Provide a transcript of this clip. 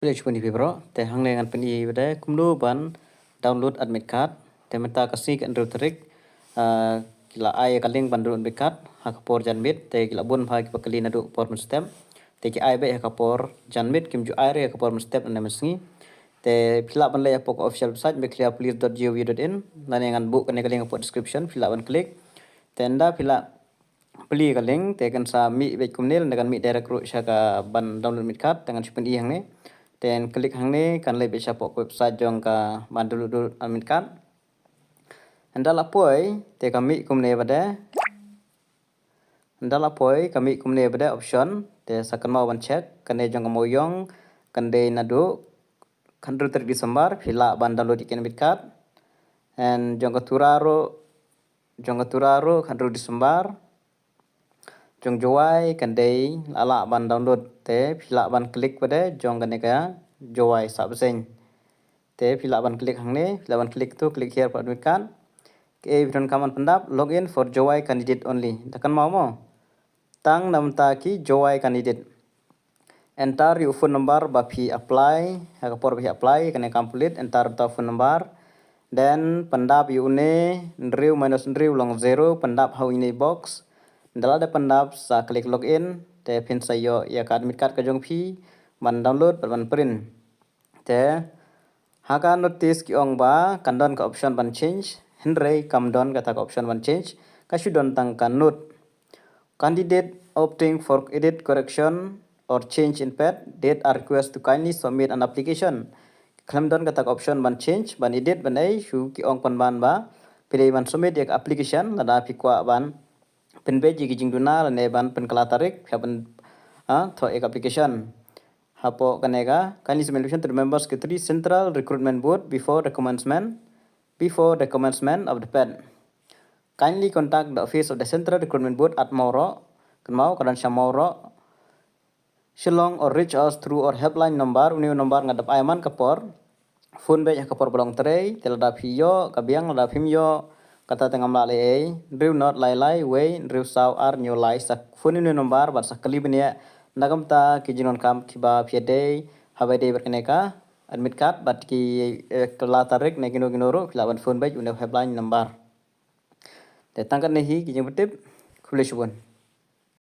Boleh cuba ni bro, te hang dengan peni bade kumlu ban download admit card, te menta kasih ke Android trik, kila ai kaling ban download admit card, hakapor janmit, te kila bun bhai ki pakali nadu por step, te ki ai be hakapor janmit kim ju ai re hakapor step na mesngi, te pila ban le apok official website beclearpolice.gov.in, nani ngan book kane kaling apok description, pila ban klik, te anda pila beli kaling te kan sa mi be kumnil dengan mi direct route syaka ban download admit card dengan chupen i hang ni. Dan klik hang ni kan le bisa pok website jong ka bandul admit card. Anda lapoi te kami kumne bade. Anda lapoi kami kumne bade option te sakan mau ban check kane jong moyong kande nadu kandu ter Desember pila ban download ikan admit card. And jong turaro kandu Desember jong joai kandai ala ban download te pila ban klik bade jong kane ka joai sabseng te pila ban klik hang ne pila ban klik tu klik here for admit card ke bidon kaman pendap login for joai candidate only tekan mau mo tang nam ta ki joai candidate enter your phone number ba phi apply ha por phi apply kane complete enter ta phone number then pendap you ne ndriu minus ndriu long 0 pendap how ini box Dala de pendap sa klik login te pin sayo ya ka admit card ka jong phi ban download ban print te haka notice ki ong ba kandon ka option ban change henry kam don ka option ban change ka don tang ka note candidate opting for edit correction or change in pet date are request to kindly submit an application klam don ka option ban change ban edit ban ai shu ki ong ban ba pilih ban submit ya application lada pi kwa ban penbeji ki jingduna ne ban penkala tarik ban tho ek application hapo kanega kindly submission to the members secretary central recruitment board before the commencement of the pen kindly contact the office of the central recruitment board at Mauro Kenmau kadan Shamoro Shillong or reach us through our helpline number uniu number ngadap ayman kapor phone be kapor bolong terei telada phiyo kabiang lada phimyo kata tengam la le driu not lai lai way driu saw ar new lai sak phone uniu number bat sakali benia nagam ta ki jinon kam kiba phiade habade berkeneka admit card bat ki kala tarik ne gino ginoro lawan phone be uniu helpline number te tangkat nehi ki jing betip kule shubon